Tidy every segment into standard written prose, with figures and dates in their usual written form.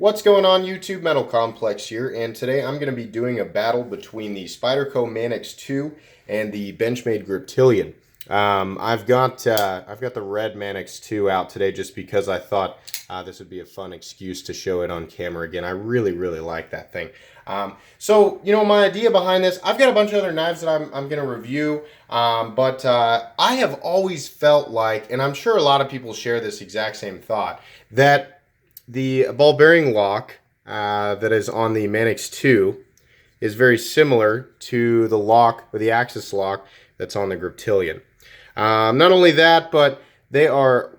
What's going on, YouTube? Metal Complex here, and today I'm going to be doing a battle between the Spyderco Manix 2 and the Benchmade Griptilian. I've got the red Manix 2 out today just because I thought this would be a fun excuse to show it on camera again. I really like that thing. So, you know, my idea behind this, I've got a bunch of other knives that I'm going to review, but I have always felt like, and I'm sure a lot of people share this exact same thought, that the ball bearing lock that is on the Manix 2 is very similar to the lock, or the axis lock, that's on the Griptilian. Not only that, but they are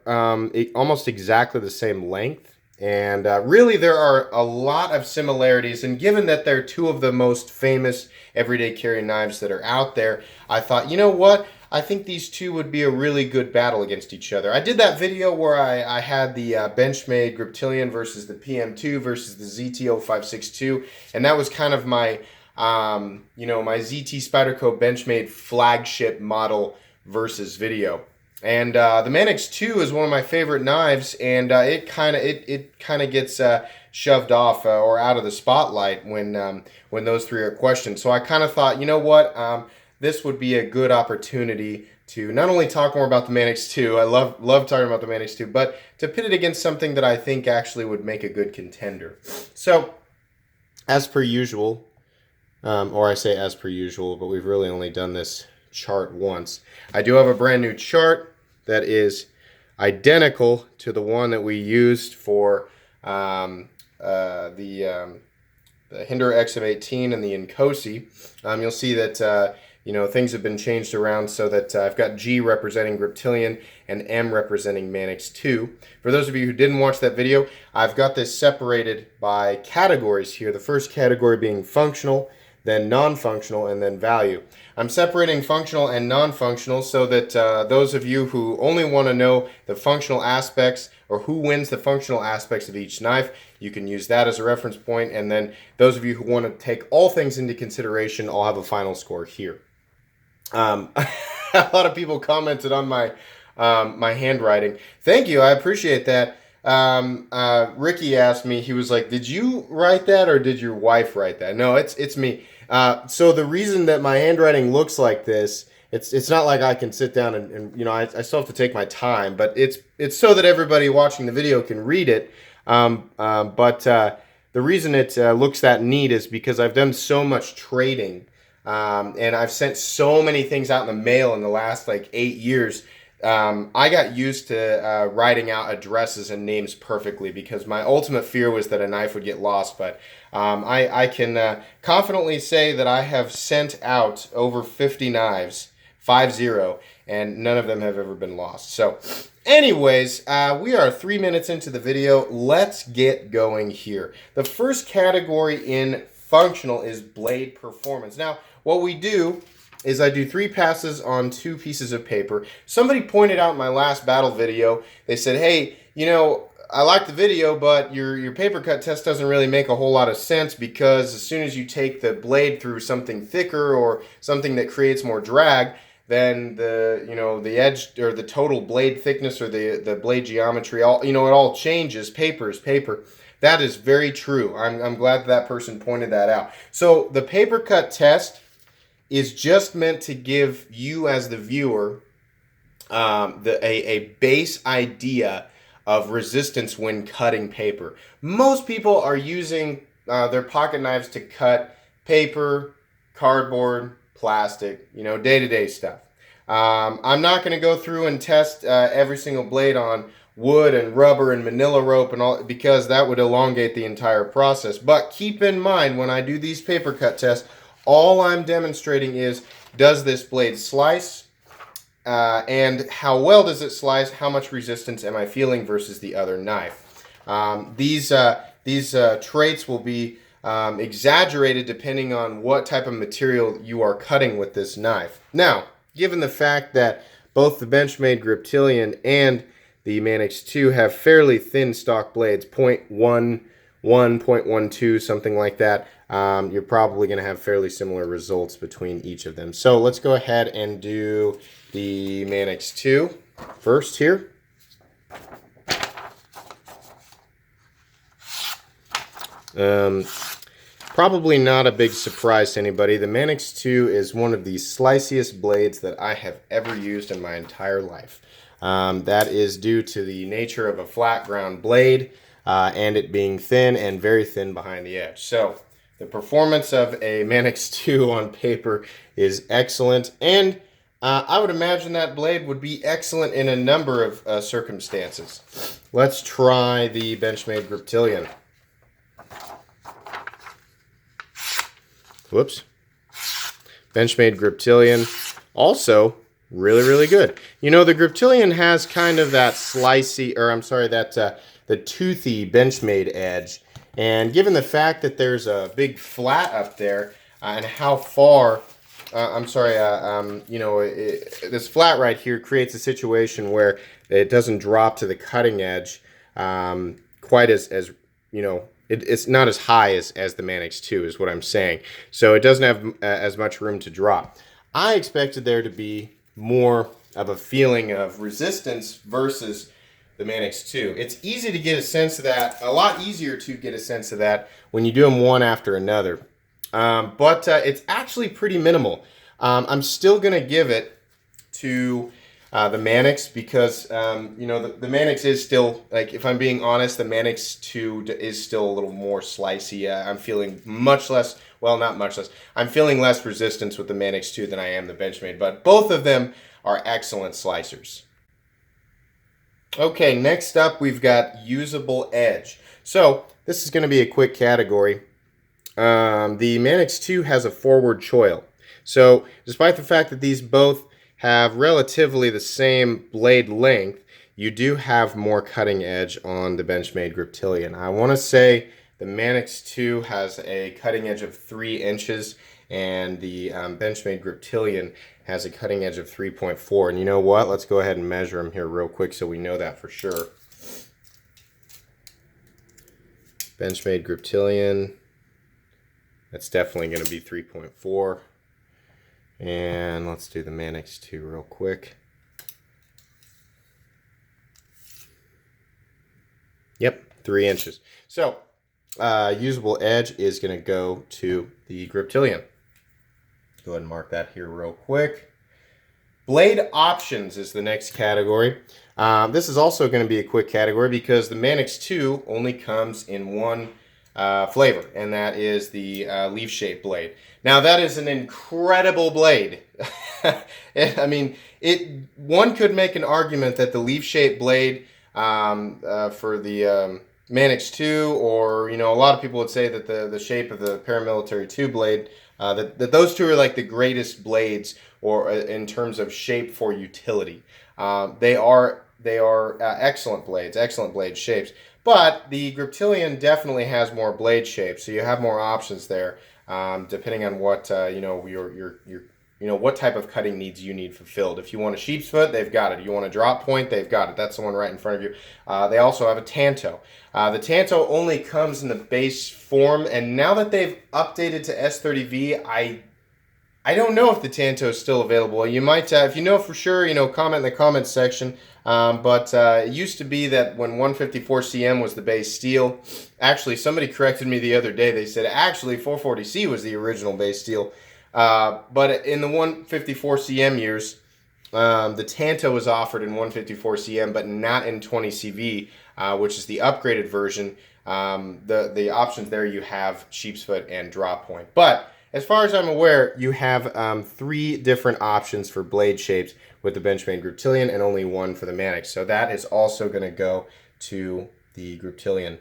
almost exactly the same length, and really there are a lot of similarities, and given that they're two of the most famous everyday carry knives that are out there, I thought, you know what? I think these two would be a really good battle against each other. I did that video where I had the Benchmade Griptilian versus the PM2 versus the ZT0562, and that was kind of my, you know, my ZT Spyderco Benchmade flagship model versus video. And the Manix 2 is one of my favorite knives, and it kind of gets shoved off or out of the spotlight when those three are questioned. So I kind of thought, you know what? This would be a good opportunity to not only talk more about the Manix 2, I love talking about the Manix 2, but to pit it against something that I think actually would make a good contender. So, as per usual, or I say as per usual, but we've really only done this chart once. I do have a brand new chart that is identical to the one that we used for the Hinder XM18 and the Inkosi. You'll see that you know, things have been changed around so that I've got G representing Griptilian and M representing Manix 2. For those of you who didn't watch that video, I've got this separated by categories here. The first category being functional, then non-functional, and then value. I'm separating functional and non-functional so that those of you who only want to know the functional aspects or who wins the functional aspects of each knife, you can use that as a reference point. And then those of you who want to take all things into consideration, I'll have a final score here. A lot of people commented on my my handwriting. Thank you, I appreciate that. Ricky asked me, he was like, did you write that or did your wife write that? No, it's me. So the reason that my handwriting looks like this, it's not like I can sit down and you know, I still have to take my time, but it's so that everybody watching the video can read it. The reason it looks that neat is because I've done so much trading, and I've sent so many things out in the mail in the last like 8 years. I got used to writing out addresses and names perfectly because my ultimate fear was that a knife would get lost. But I can confidently say that I have sent out over 50 knives, 50, and none of them have ever been lost. So anyways, we are 3 minutes into the video. Let's get going here. The first category in functional is blade performance. Now, what we do is I do 3 passes on 2 pieces of paper. Somebody pointed out in my last battle video, they said, hey, you know, I like the video, but your paper cut test doesn't really make a whole lot of sense because as soon as you take the blade through something thicker or something that creates more drag, then the, you know, the edge or the total blade thickness or the blade geometry, all, you know, it all changes. Paper is paper. That is very true. I'm glad that person pointed that out. So the paper cut test is just meant to give you as the viewer a base idea of resistance when cutting paper. Most people are using their pocket knives to cut paper, cardboard, plastic, you know, day-to-day stuff. I'm not going to go through and test every single blade on wood and rubber and manila rope and all, because that would elongate the entire process. But keep in mind, when I do these paper cut tests, all I'm demonstrating is, does this blade slice, and how well does it slice, how much resistance am I feeling versus the other knife. These traits will be exaggerated depending on what type of material you are cutting with this knife. Now, given the fact that both the Benchmade Griptilian and the Manix 2 have fairly thin stock blades, 0.11, 0.12, something like that, you're probably going to have fairly similar results between each of them. So let's go ahead and do the Manix 2 first here. Probably not a big surprise to anybody. The Manix 2 is one of the sliciest blades that I have ever used in my entire life. That is due to the nature of a flat ground blade and it being thin and very thin behind the edge. So the performance of a Manix 2 on paper is excellent, and I would imagine that blade would be excellent in a number of circumstances. Let's try the Benchmade Griptilian. Whoops. Benchmade Griptilian, also really, really good. You know, the Griptilian has kind of that slicey, or I'm sorry, that the toothy Benchmade edge. And given the fact that there's a big flat up there and how far, you know, this flat right here creates a situation where it doesn't drop to the cutting edge quite as you know, it's not as high as the Manix 2 is what I'm saying. So it doesn't have as much room to drop. I expected there to be more of a feeling of resistance versus the Manix 2. It's easy to get a sense of that, a lot easier to get a sense of that when you do them one after another. But it's actually pretty minimal. I'm still going to give it to the Manix because, you know, the Manix is still, like, if I'm being honest, the Manix 2 is still a little more slicey. I'm feeling much less, well, not much less. I'm feeling less resistance with the Manix 2 than I am the Benchmade, but both of them are excellent slicers. Okay, next up we've got usable edge. So this is going to be a quick category. The Manix 2 has a forward choil. So despite the fact that these both have relatively the same blade length, you do have more cutting edge on the Benchmade Griptilian. I want to say the Manix 2 has a cutting edge of 3 inches and the Benchmade Griptilian has a cutting edge of 3.4. And you know what? Let's go ahead and measure them here real quick so we know that for sure. Benchmade Griptilian, that's definitely going to be 3.4. And let's do the Manix 2 real quick. Yep, 3 inches. So, usable edge is going to go to the Griptilian. Go ahead and mark that here real quick. Blade options is the next category. This is also going to be a quick category because the Manix 2 only comes in one flavor, and that is the leaf shape blade. Now that is an incredible blade. I mean, one could make an argument that the leaf shape blade for the Manix 2, or, you know, a lot of people would say that the shape of the Paramilitary 2 blade, that those two are like the greatest blades, or in terms of shape for utility. They are excellent blades, excellent blade shapes. But the Griptilian definitely has more blade shapes, so you have more options there, depending on what you know, what type of cutting needs you need fulfilled. If you want a sheep's foot, they've got it. You want a drop point, they've got it. That's the one right in front of you. They also have a Tanto. The Tanto only comes in the base form, and now that they've updated to S30V, I don't know if the Tanto is still available. You might, if you know for sure, you know, comment in the comments section. But it used to be that when 154cm was the base steel, actually somebody corrected me the other day. They said actually 440C was the original base steel. But in the 154cm years, the Tanto was offered in 154cm, but not in 20CV, which is the upgraded version. The options there, you have sheep's foot and drop point. But as far as I'm aware, you have 3 different options for blade shapes with the Benchmade Griptilian and only 1 for the Manix. So that is also going to go to the Griptilian.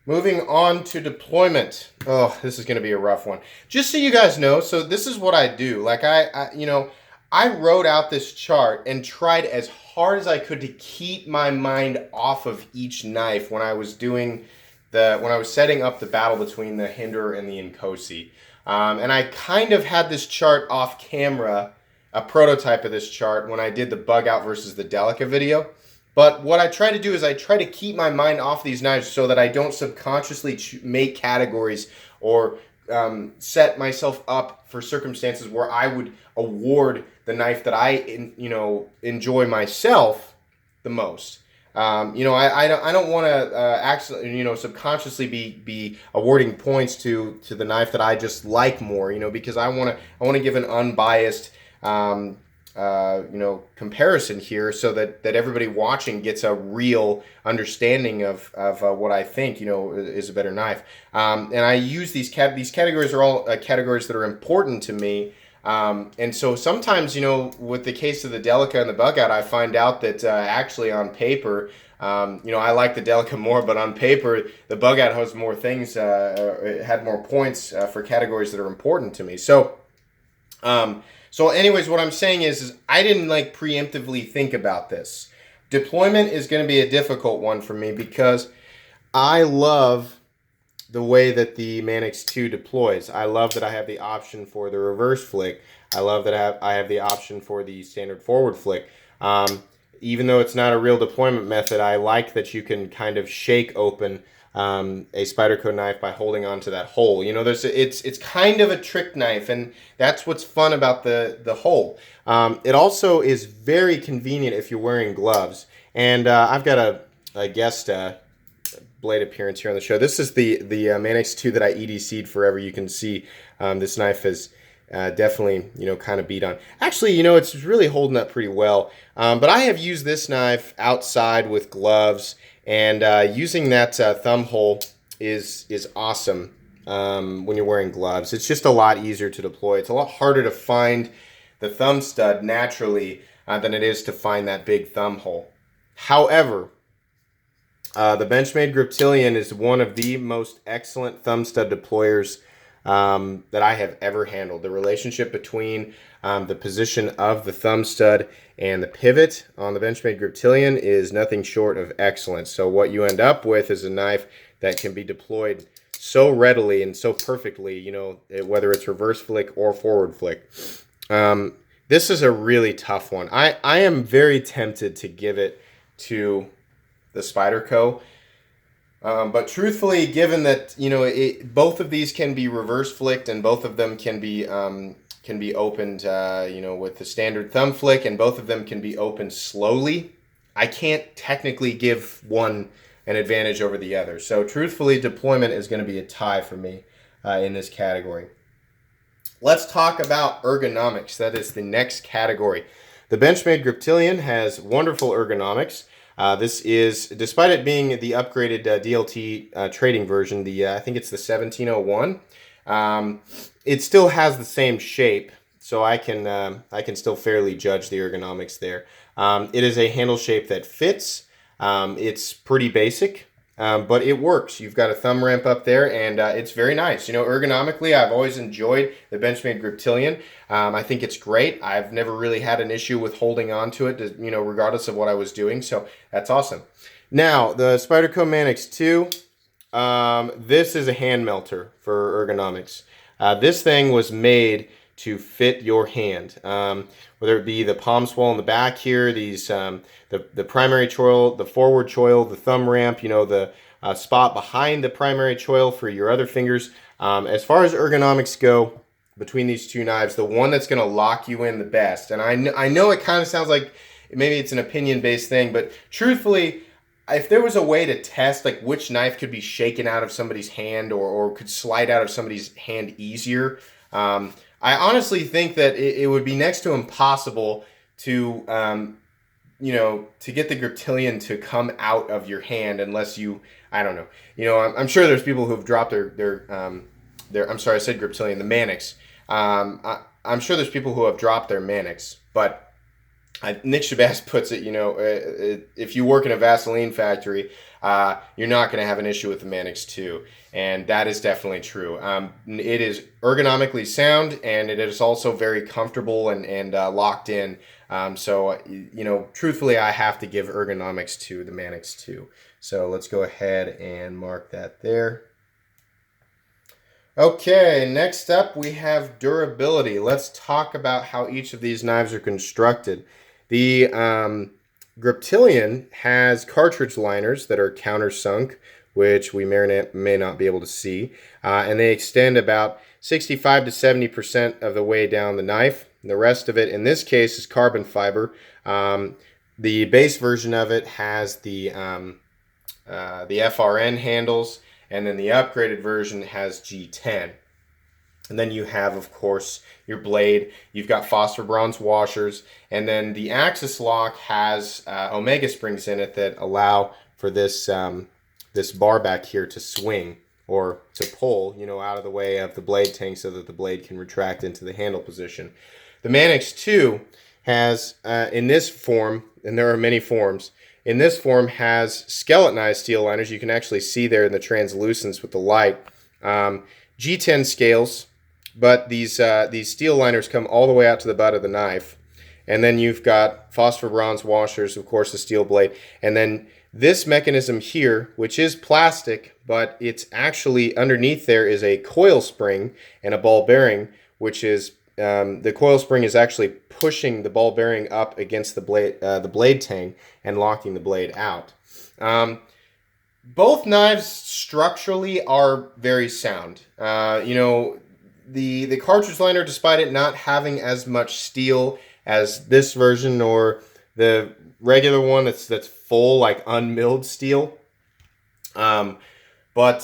Moving on to deployment. Oh, this is going to be a rough one. Just so you guys know, so this is what I do. Like I wrote out this chart and tried as hard as I could to keep my mind off of each knife when I was doing when I was setting up the battle between the Hinder and the Inkosi. And I kind of had this chart off camera, a prototype of this chart, when I did the bug out versus the Delica video. But what I try to do is I try to keep my mind off these knives so that I don't subconsciously make categories or set myself up for circumstances where I would award the knife that I enjoy myself the most. I don't want to actually, subconsciously be awarding points to the knife that I just like more, because I want to give an unbiased, comparison here, so that everybody watching gets a real understanding of what I think, is a better knife. And I use these categories are all categories that are important to me. And so sometimes, with the case of the Delica and the bug out, I find out that actually on paper, I like the Delica more, but on paper, the bug out has more things, it had more points for categories that are important to me. So anyways, what I'm saying is I didn't preemptively think about this. Deployment is going to be a difficult one for me because I love the way that the Manix 2 deploys. I love that I have the option for the reverse flick. I love that I have the option for the standard forward flick. Even though it's not a real deployment method, I like that you can kind of shake open a Spyderco knife by holding onto that hole. It's kind of a trick knife, and that's what's fun about the hole. It also is very convenient if you're wearing gloves. And I've got a guest blade appearance here on the show. This is the Manix 2 that I EDC'd forever. You can see this knife is definitely, kind of beat on. Actually, it's really holding up pretty well. But I have used this knife outside with gloves, and using that thumb hole is awesome when you're wearing gloves. It's just a lot easier to deploy. It's a lot harder to find the thumb stud naturally than it is to find that big thumb hole. However, the Benchmade Griptilian is one of the most excellent thumb stud deployers that I have ever handled. The relationship between the position of the thumb stud and the pivot on the Benchmade Griptilian is nothing short of excellent. So what you end up with is a knife that can be deployed so readily and so perfectly, whether it's reverse flick or forward flick. This is a really tough one. I am very tempted to give it to the Spyderco. But truthfully, given that both of these can be reverse flicked and both of them can be opened, with the standard thumb flick, and both of them can be opened slowly, I can't technically give one an advantage over the other. So truthfully, deployment is going to be a tie for me in this category. Let's talk about ergonomics. That is the next category. The Benchmade Griptilian has wonderful ergonomics. This is, despite it being the upgraded DLT trading version, I think it's the 1701. It still has the same shape, so I can still fairly judge the ergonomics there. It is a handle shape that fits. It's pretty basic, but it works. You've got a thumb ramp up there, and it's very nice. Ergonomically, I've always enjoyed the Benchmade Griptilian. I think it's great. I've never really had an issue with holding on to it, regardless of what I was doing. So that's awesome. Now, the Spyderco Manix 2, this is a hand melter for ergonomics. This thing was made to fit your hand, whether it be the palm swell in the back here, these the primary choil, the forward choil, the thumb ramp, the spot behind the primary choil for your other fingers. As far as ergonomics go, between these two knives, the one that's going to lock you in the best, and I know it kind of sounds like maybe it's an opinion-based thing, but truthfully, if there was a way to test which knife could be shaken out of somebody's hand or could slide out of somebody's hand easier, I honestly think that it would be next to impossible to get the Griptilian to come out of your hand unless I don't know. I'm sure there's people who have dropped their I'm sorry, I said Griptilian, the Manix. I'm sure there's people who have dropped their Manix, but Nick Shabazz puts it, if you work in a Vaseline factory, you're not going to have an issue with the Manix 2. And that is definitely true. It is ergonomically sound, and it is also very comfortable and locked in. So, truthfully, I have to give ergonomics to the Manix 2. So let's go ahead and mark that there. Okay, next up we have durability. Let's talk about how each of these knives are constructed. The Griptilian has cartridge liners that are countersunk, which we may not be able to see, and they extend about 65 to 70% of the way down the knife. The rest of it, in this case, is carbon fiber. The base version of it has the FRN handles, and then the upgraded version has G10. And then you have, of course, your blade. You've got phosphor bronze washers, and then the axis lock has omega springs in it that allow for this this bar back here to swing or to pull, out of the way of the blade tank so that the blade can retract into the handle position. The Manix 2 has, in this form, and there are many forms, in this form has skeletonized steel liners. You can actually see there in the translucence with the light. G10 scales, but these steel liners come all the way out to the butt of the knife. And then you've got phosphor bronze washers, of course, the steel blade. And then this mechanism here, which is plastic, but it's actually underneath there is a coil spring and a ball bearing, which is the coil spring is actually pushing the ball bearing up against the blade tang and locking the blade out. Both knives structurally are very sound. The cartridge liner, despite it not having as much steel as this version or the regular one that's full, like unmilled steel, it doesn't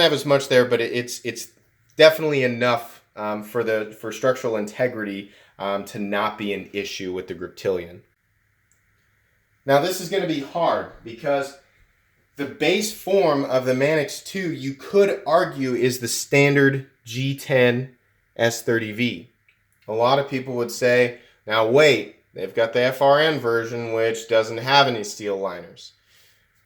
have as much there, but it's definitely enough for structural integrity to not be an issue with the Griptilian. Now this is going to be hard because the base form of the Manix 2, you could argue, is the standard G10 S30V. A lot of people would say, now wait, they've got the FRN version, which doesn't have any steel liners.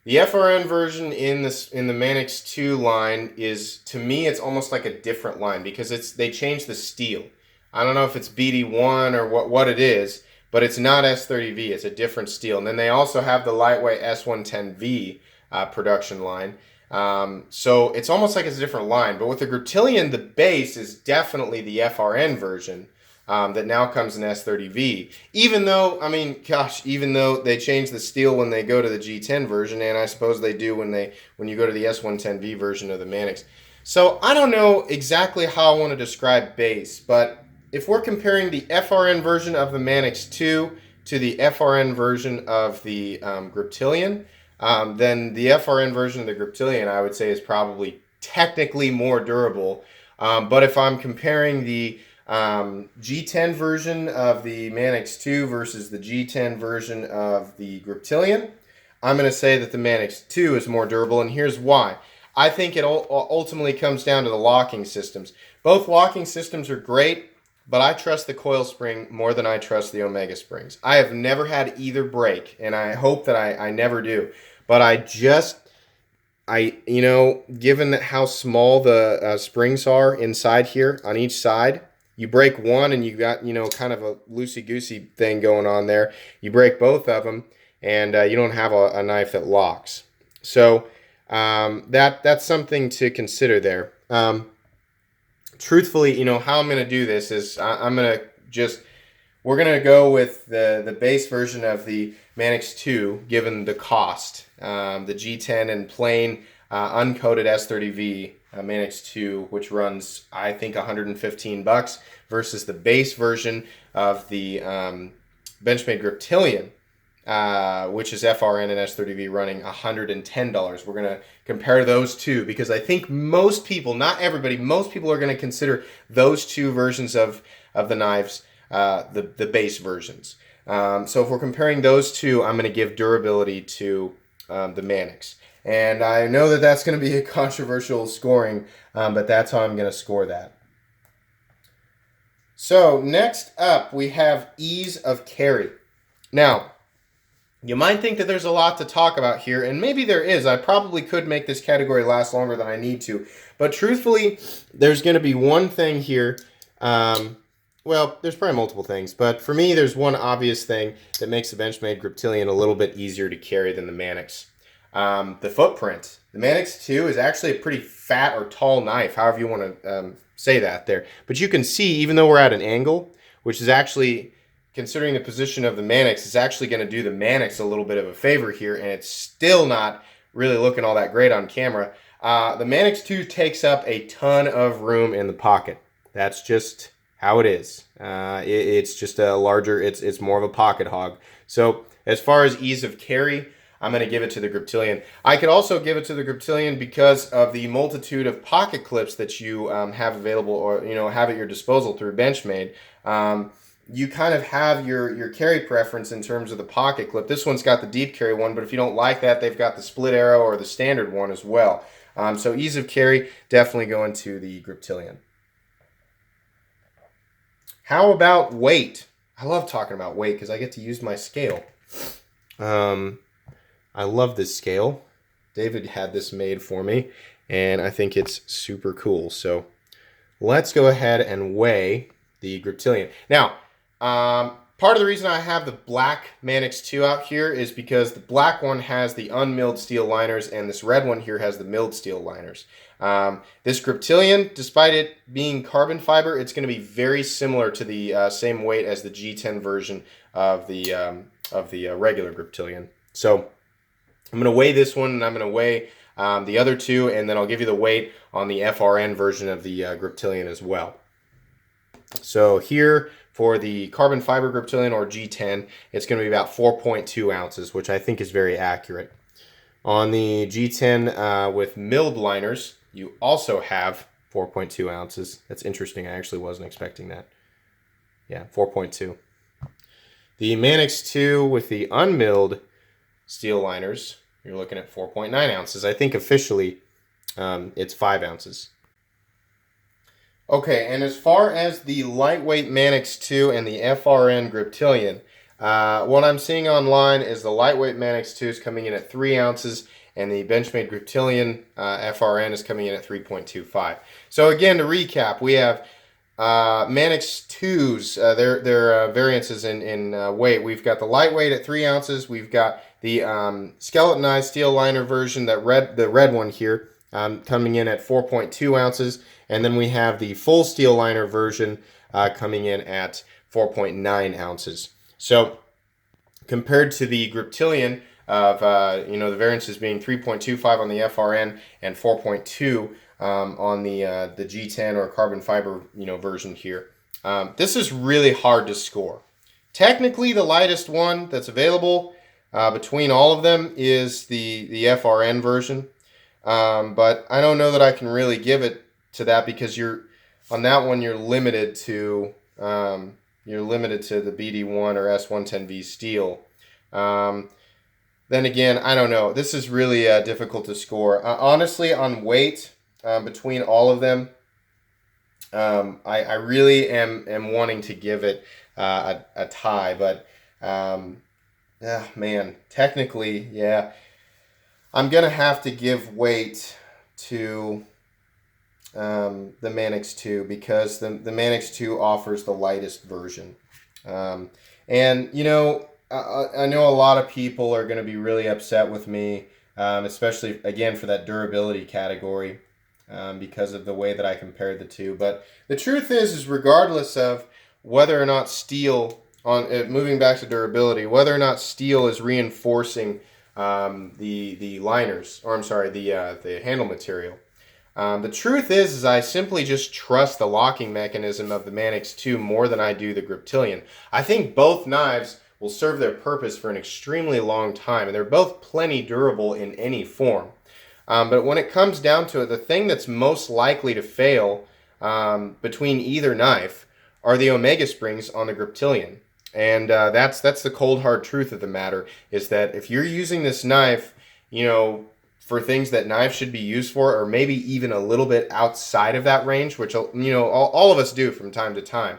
The FRN version in the Manix 2 line is, to me, it's almost like a different line because they changed the steel. I don't know if it's BD1 or what it is, but it's not S30V. It's a different steel. And then they also have the lightweight S110V production line. So it's almost like it's a different line. But with the Griptilian, the base is definitely the FRN version that now comes in S30V. Even though they change the steel when they go to the G10 version, and I suppose they do when you go to the S110V version of the Manix. So I don't know exactly how I want to describe base, but if we're comparing the FRN version of the Manix 2 to the FRN version of the Griptilian, then the FRN version of the Griptilian, I would say, is probably technically more durable. But if I'm comparing the G10 version of the Manix 2 versus the G10 version of the Griptilian, I'm going to say that the Manix 2 is more durable, and here's why. I think it ultimately comes down to the locking systems. Both locking systems are great, but I trust the coil spring more than I trust the omega springs. I have never had either break, and I hope that I never do. But given that how small the springs are inside here on each side, you break one and you got, kind of a loosey-goosey thing going on there. You break both of them, and you don't have a knife that locks. So that's something to consider there. Truthfully, how I'm going to do this is we're going to go with the base version of the Manix 2, given the cost. The G10 and plain uncoated S30V Manix 2, which runs, I think, $115 versus the base version of the Benchmade Griptilian, which is FRN and S30V, running $110. We're going to compare those two because I think most people, not everybody, most people are going to consider those two versions of the knives the base versions. So if we're comparing those two, I'm going to give durability to the Manix. And I know that that's going to be a controversial scoring, but that's how I'm going to score that. So next up, we have ease of carry. Now, you might think that there's a lot to talk about here, and maybe there is. I probably could make this category last longer than I need to. But truthfully, there's going to be one thing here. Well, there's probably multiple things, but for me, there's one obvious thing that makes the Benchmade Griptilian a little bit easier to carry than the Manix. The footprint. The Manix 2 is actually a pretty fat or tall knife, however you want to say that there. But you can see, even though we're at an angle, which is actually, considering the position of the Manix, is actually going to do the Manix a little bit of a favor here, and it's still not really looking all that great on camera. The Manix 2 takes up a ton of room in the pocket. That's just how it is. It's just a larger, it's more of a pocket hog. So as far as ease of carry, I'm going to give it to the Griptilian. I could also give it to the Griptilian because of the multitude of pocket clips that you have available, or have at your disposal through Benchmade. You kind of have your carry preference in terms of the pocket clip. This one's got the deep carry one, but if you don't like that, they've got the split arrow or the standard one as well. So ease of carry, definitely going to the Griptilian. How about weight? I love talking about weight because I get to use my scale. I love this scale. David had this made for me, and I think it's super cool. So let's go ahead and weigh the Griptilian. Now, part of the reason I have the black Manix 2 out here is because the black one has the unmilled steel liners, and this red one here has the milled steel liners. This Griptilian, despite it being carbon fiber, it's going to be very similar to the same weight as the G10 version of the regular Griptilian. So I'm going to weigh this one, and I'm going to weigh the other two, and then I'll give you the weight on the FRN version of the Griptilian as well. So here for the carbon fiber Griptilian, or G10, it's going to be about 4.2 ounces, which I think is very accurate. On the G10 with milled liners, you also have 4.2 ounces. That's interesting. I actually wasn't expecting that. Yeah, 4.2. The Manix 2 with the unmilled steel liners, you're looking at 4.9 ounces. I think officially it's 5 ounces. Okay, and as far as the lightweight Manix 2 and the FRN Griptilian, what I'm seeing online is the lightweight Manix 2 is coming in at 3 ounces, and the Benchmade Griptilian FRN is coming in at 3.25. So again, to recap, we have Manix 2s, their variances in weight. We've got the lightweight at 3 ounces. We've got the skeletonized steel liner version, the red one here, coming in at 4.2 ounces. And then we have the full steel liner version coming in at 4.9 ounces. So compared to the Griptilian of the variances being 3.25 on the FRN and 4.2 on the G10 or carbon fiber version here, this is really hard to score. Technically, the lightest one that's available between all of them is the FRN version, but I don't know that I can really give it to that, because on that one you're limited to the BD1 or S110V steel. Then again, I don't know. This is really difficult to score. Honestly, on weight between all of them, I really am wanting to give it a tie, but man, technically, yeah, I'm gonna have to give weight to the Manix 2, because the Manix 2 offers the lightest version. And I know a lot of people are going to be really upset with me, especially again for that durability category, because of the way that I compared the two. But the truth is regardless of whether or not steel, moving back to durability, whether or not steel is reinforcing the liners, or I'm sorry, the handle material. The truth is I simply just trust the locking mechanism of the Manix 2 more than I do the Griptilian. I think both knives will serve their purpose for an extremely long time, and they're both plenty durable in any form. But when it comes down to it, the thing that's most likely to fail between either knife are the omega springs on the Griptilian. And that's the cold hard truth of the matter, is that if you're using this knife, for things that knives should be used for, or maybe even a little bit outside of that range, which all of us do from time to time,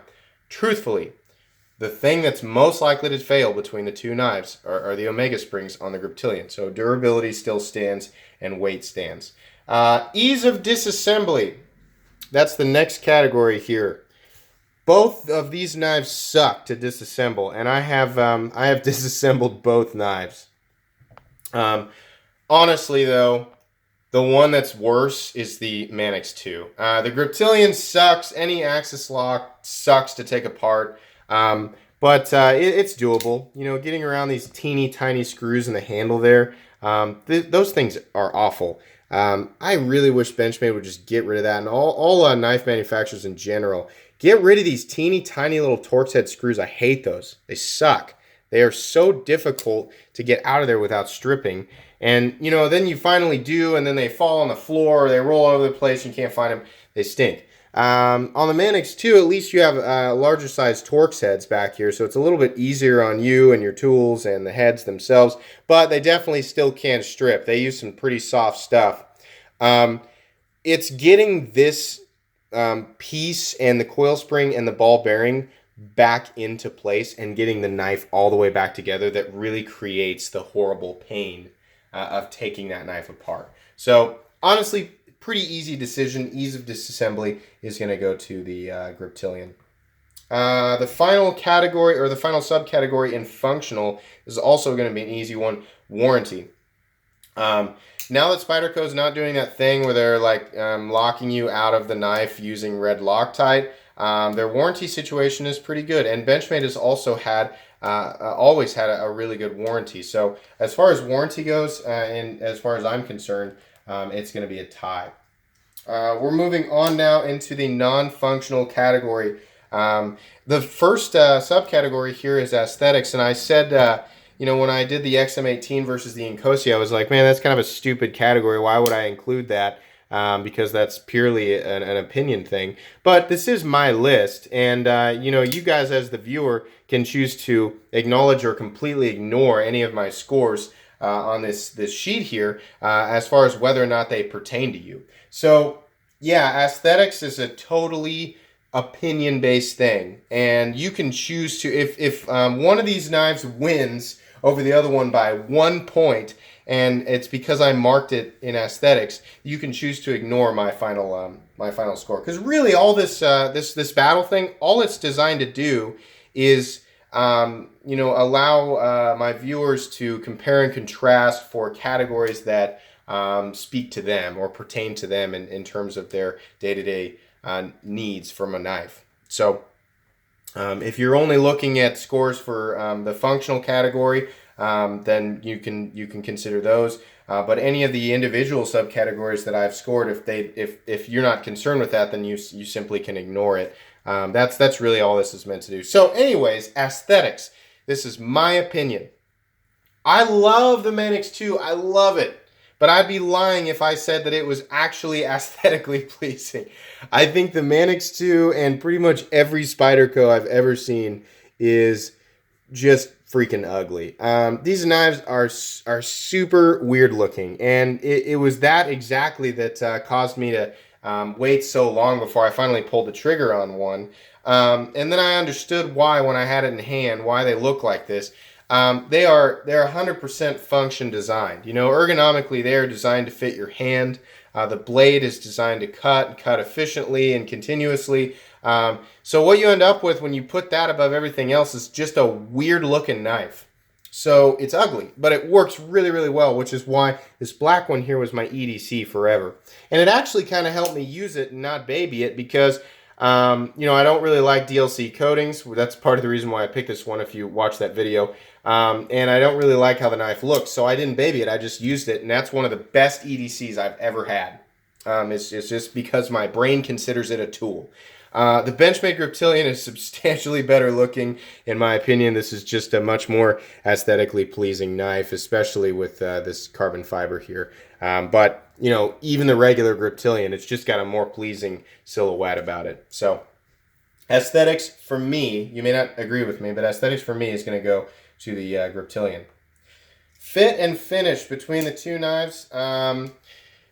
truthfully, the thing that's most likely to fail between the two knives are the omega springs on the Griptilian. So durability still stands and weight stands. Ease of disassembly, that's the next category here. Both of these knives suck to disassemble, and I have disassembled both knives. Honestly, though, the one that's worse is the Manix 2. The Griptilian sucks. Any axis lock sucks to take apart, but it's doable. Getting around these teeny tiny screws in the handle there, those things are awful. I really wish Benchmade would just get rid of that, and all knife manufacturers in general get rid of these teeny tiny little Torx head screws. I hate those. They suck. They are so difficult to get out of there without stripping. And, you know, then you finally do, and then they fall on the floor, or they roll all over the place, and you can't find them. They stink. On the Manix 2, at least you have larger size Torx heads back here, so it's a little bit easier on you and your tools and the heads themselves, but they definitely still can strip. They use some pretty soft stuff. It's getting this piece and the coil spring and the ball bearing back into place and getting the knife all the way back together that really creates the horrible pain of taking that knife apart. So honestly, pretty easy decision. Ease of disassembly is going to go to the Griptilian. The final category, or the final subcategory in functional, is also going to be an easy one: warranty. Now that Spyderco is not doing that thing where they're like locking you out of the knife using red Loctite, their warranty situation is pretty good. And Benchmade has also had always had a really good warranty. So as far as warranty goes, and as far as I'm concerned, it's going to be a tie. We're moving on now into the non-functional category. The first subcategory here is aesthetics, and I said, you know, when I did the XM18 versus the Incosi, I was like, man, that's kind of a stupid category. Why would I include that? Because that's purely an opinion thing. But this is my list, and you know, you guys as the viewer can choose to acknowledge or completely ignore any of my scores on this sheet here as far as whether or not they pertain to you. So yeah, aesthetics is a totally opinion-based thing, and you can choose to, if one of these knives wins over the other one by 1 point, and it's because I marked it in aesthetics, you can choose to ignore my final score. Because really, all this this battle thing, all it's designed to do is you know, allow my viewers to compare and contrast for categories that speak to them or pertain to them in terms of their day-to-day needs from a knife. So if you're only looking at scores for the functional category, then you can consider those. But any of the individual subcategories that I've scored, if you're not concerned with that, then you simply can ignore it. That's really all this is meant to do. So anyways, aesthetics. This is my opinion. I love the Manix 2. I love it. But I'd be lying if I said that it was actually aesthetically pleasing. I think the Manix 2 and pretty much every Spyderco I've ever seen is just freaking ugly. These knives are super weird looking, and it was that exactly that caused me to wait so long before I finally pulled the trigger on one. And then I understood why when I had it in hand, why they look like this. They're 100% function designed. You know, ergonomically, they are designed to fit your hand. The blade is designed to cut efficiently and continuously. So what you end up with when you put that above everything else is just a weird looking knife. So it's ugly, but it works really, really well, which is why this black one here was my EDC forever. And it actually kind of helped me use it and not baby it because you know, I don't really like DLC coatings. That's part of the reason why I picked this one if you watch that video. And I don't really like how the knife looks, so I didn't baby it. I just used it, and that's one of the best EDCs I've ever had. It's just because my brain considers it a tool. The Benchmade Griptilian is substantially better looking, in my opinion. This is just a much more aesthetically pleasing knife, especially with this carbon fiber here. But, you know, even the regular Griptilian, it's just got a more pleasing silhouette about it. So, aesthetics for me, you may not agree with me, but aesthetics for me is going to go to the Griptilian. Fit and finish between the two knives.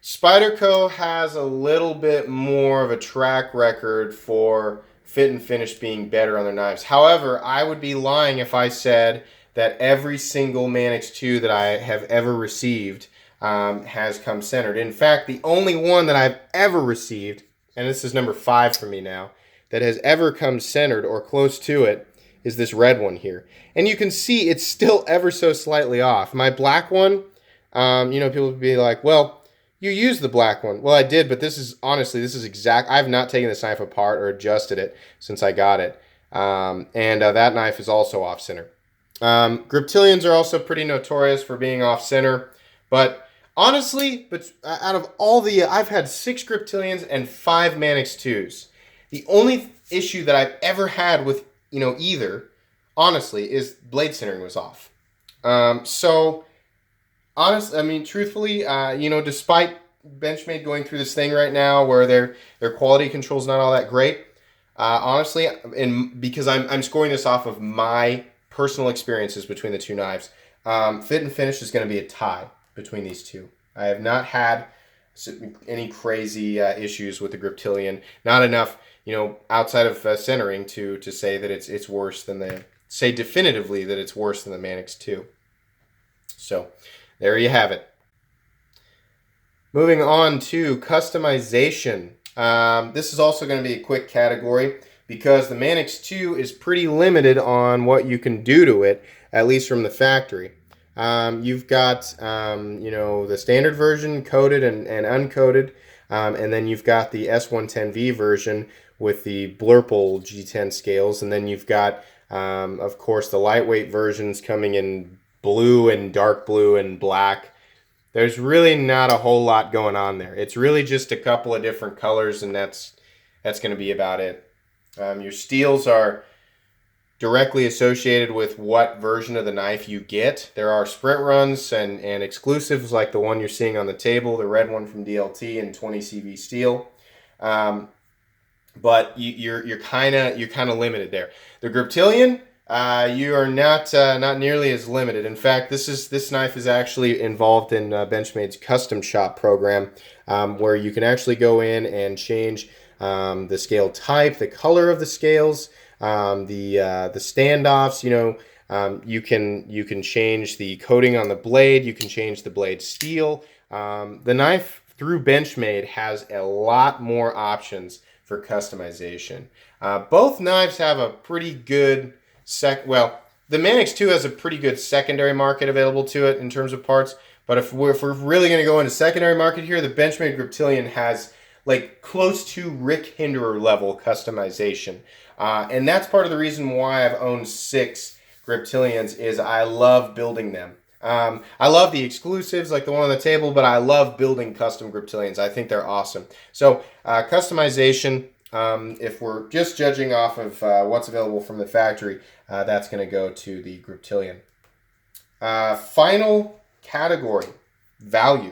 Spyderco has a little bit more of a track record for fit and finish being better on their knives. However, I would be lying if I said that every single Manix 2 that I have ever received has come centered. In fact, the only one that I've ever received, and this is number 5 for me now, that has ever come centered or close to it is this red one here. And you can see it's still ever so slightly off. My black one, you know, people would be like, well, you used the black one. Well, I did, but this is, honestly, this is exact. I've not taken this knife apart or adjusted it since I got it. That knife is also off-center. Griptilians are also pretty notorious for being off-center. But honestly, out of all the, I've had 6 Griptilians and 5 Manix 2s. The only issue that I've ever had with, either, honestly, is blade centering was off. So, honestly, I mean, truthfully, despite Benchmade going through this thing right now where their quality control is not all that great, honestly, because I'm scoring this off of my personal experiences between the two knives, fit and finish is going to be a tie between these two. I have not had any crazy issues with the Griptilian. Not enough, outside of centering to say that it's worse than say definitively that it's worse than the Manix 2. So there you have it. Moving on to customization. This is also going to be a quick category because the Manix 2 is pretty limited on what you can do to it, at least from the factory. You've got, the standard version, coated and uncoated, and then you've got the S110V version with the Blurple G10 scales, and then you've got, of course, the lightweight versions coming in blue and dark blue and black. There's really not a whole lot going on there. It's really just a couple of different colors, and that's going to be about it. Your steels are directly associated with what version of the knife you get. There are sprint runs and exclusives like the one you're seeing on the table, the red one from DLT and 20 CV steel. But you're kind of limited there. The Griptilian, you are not nearly as limited. In fact, this knife is actually involved in Benchmade's custom shop program, where you can actually go in and change the scale type, the color of the scales, the standoffs. You can change the coating on the blade. You can change the blade steel. The knife through Benchmade has a lot more options for customization. Both knives have a pretty good the Manix 2 has a pretty good secondary market available to it in terms of parts. But if we're really going to go into secondary market here, the Benchmade Griptilian has like close to Rick Hinderer level customization. And that's part of the reason why I've owned 6 Griptilians is I love building them. I love the exclusives like the one on the table, but I love building custom Griptilians. I think they're awesome. So customization, if we're just judging off of what's available from the factory, that's going to go to the Griptilian. Final category, value.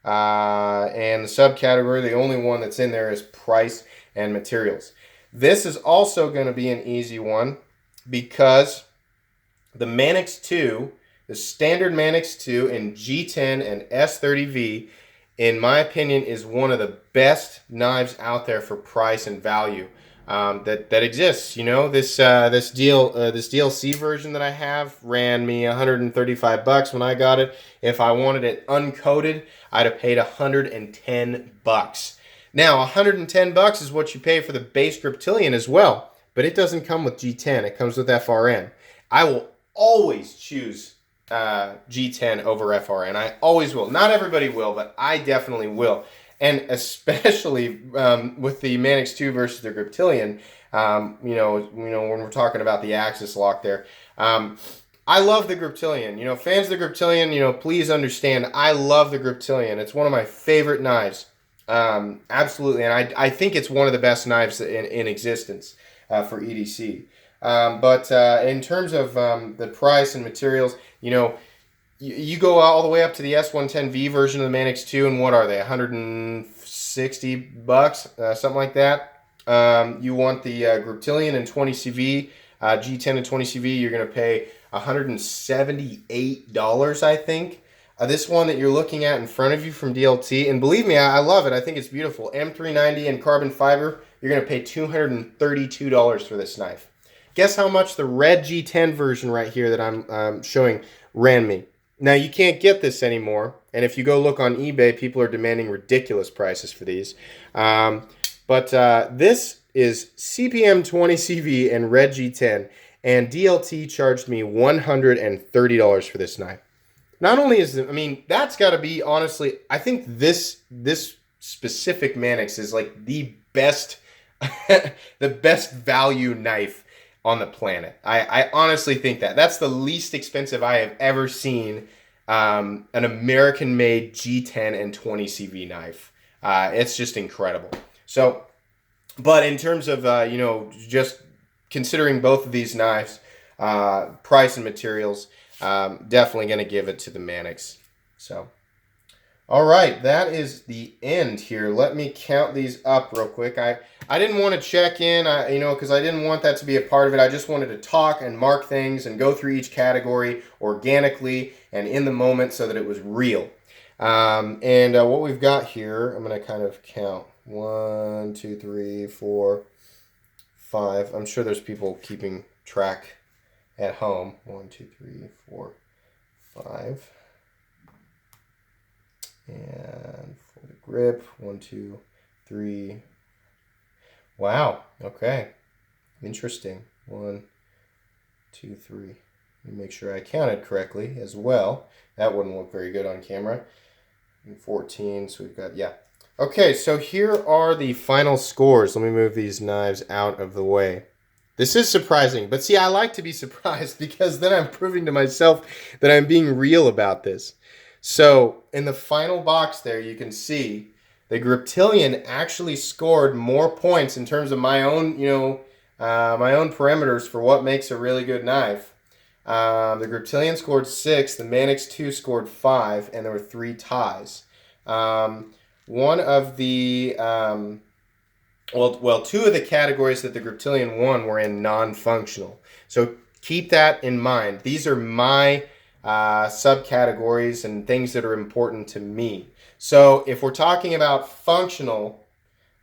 And the subcategory, the only one that's in there is price and materials. This is also going to be an easy one because the Manix 2, the standard Manix 2 in G10 and S30V, in my opinion, is one of the best knives out there for price and value that exists. This DLC version that I have ran me $135 when I got it. If I wanted it uncoated, I'd have paid $110. Now, $110 is what you pay for the base Griptilian as well, but it doesn't come with G10. It comes with FRN. I will always choose G10 over FRN. I always will. Not everybody will, but I definitely will. And especially with the Manix 2 versus the Griptilian, when we're talking about the axis lock there, I love the Griptilian. Fans of the Griptilian, please understand, I love the Griptilian. It's one of my favorite knives. Absolutely, and I think it's one of the best knives in existence for EDC. But in terms of the price and materials, you go all the way up to the S110V version of the Manix 2, and what are they? $160, something like that. You want the Griptilian and 20CV, G10 and 20CV, you're going to pay $178, I think. This one that you're looking at in front of you from DLT, and believe me, I love it. I think it's beautiful. M390 and carbon fiber, you're going to pay $232 for this knife. Guess how much the red G10 version right here that I'm showing ran me? Now, you can't get this anymore, and if you go look on eBay, people are demanding ridiculous prices for these. But this is CPM 20CV and red G10, and DLT charged me $130 for this knife. Not only is it, that's got to be, honestly, I think this specific Manix is like the best, the best value knife on the planet. I honestly think that's the least expensive I have ever seen an American-made G10 and 20 CV knife. It's just incredible. So But in terms of, just considering both of these knives, price and materials, definitely going to give it to the Manix. So, all right, that is the end here. Let me count these up real quick. I didn't want to check in, because I didn't want that to be a part of it. I just wanted to talk and mark things and go through each category organically and in the moment so that it was real. And what we've got here, I'm going to kind of count. 1, 2, 3, 4, 5. I'm sure there's people keeping track at home. 1, 2, 3, 4, 5. And for the grip, 1, 2, 3. Wow. Okay. Interesting. 1, 2, 3. Let me make sure I counted correctly as well. That wouldn't look very good on camera. And 14. So we've got, yeah. Okay, so here are the final scores. Let me move these knives out of the way. This is surprising, but see, I like to be surprised because then I'm proving to myself that I'm being real about this. So in the final box there, you can see the Griptilian actually scored more points in terms of my own, my own parameters for what makes a really good knife. The Griptilian scored 6, the Manix 2 scored 5, and there were 3 ties. One of the, two of the categories that the Griptilian won were in non-functional. So keep that in mind. These are my subcategories and things that are important to me. So if we're talking about functional,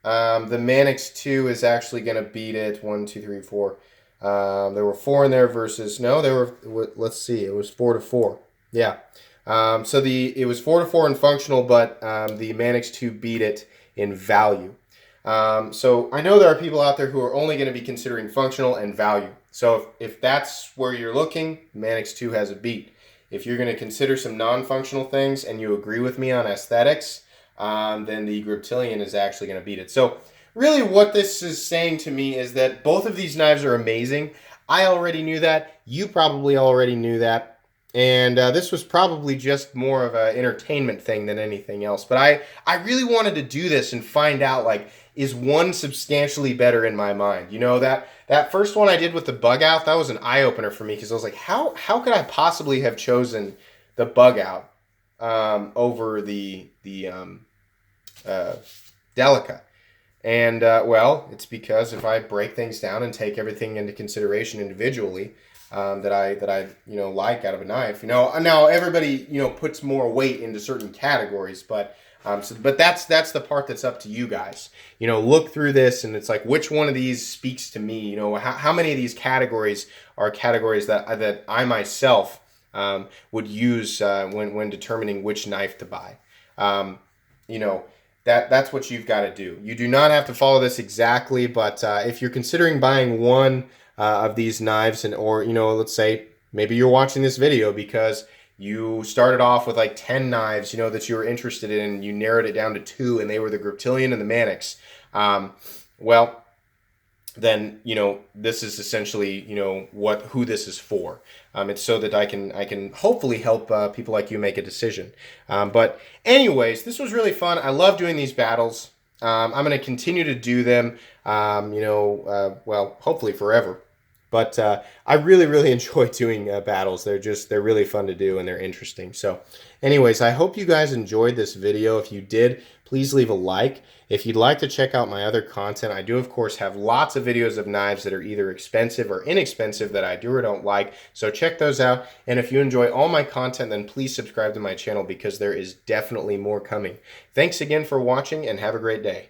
the Manix 2 is actually going to beat it. 1, 2, 3, 4. There were 4 in there versus, no, there were, let's see, it was 4 to 4. Yeah. So it was 4 to 4 in functional, but the Manix 2 beat it in value. So I know there are people out there who are only going to be considering functional and value. So if that's where you're looking, Manix 2 has a beat. If you're going to consider some non-functional things and you agree with me on aesthetics, then the Griptilian is actually going to beat it. So really what this is saying to me is that both of these knives are amazing. I already knew that. You probably already knew that. And this was probably just more of an entertainment thing than anything else. But I really wanted to do this and find out, like, is one substantially better in my mind? You know, that first one I did with the bug out, that was an eye-opener for me because I was like, how could I possibly have chosen the bug out over the Delica? And, it's because if I break things down and take everything into consideration individually, that I like out of a knife. Now everybody, puts more weight into certain categories, but that's the part that's up to you guys. Look through this and it's like, which one of these speaks to me? How many of these categories are categories that I myself would use when determining which knife to buy. That's what you've got to do. You do not have to follow this exactly, but if you're considering buying one of these knives, or let's say maybe you're watching this video because you started off with like 10 knives that you were interested in, and you narrowed it down to 2, and they were the Griptilian and the Manix. Then this is essentially who this is for. It's so that I can hopefully help people like you make a decision. But anyways, this was really fun. I love doing these battles. I'm going to continue to do them. Hopefully forever. But I really, really enjoy doing battles. They're really fun to do, and they're interesting. So anyways, I hope you guys enjoyed this video. If you did, please leave a like. If you'd like to check out my other content, I do, of course, have lots of videos of knives that are either expensive or inexpensive that I do or don't like. So check those out. And if you enjoy all my content, then please subscribe to my channel because there is definitely more coming. Thanks again for watching, and have a great day.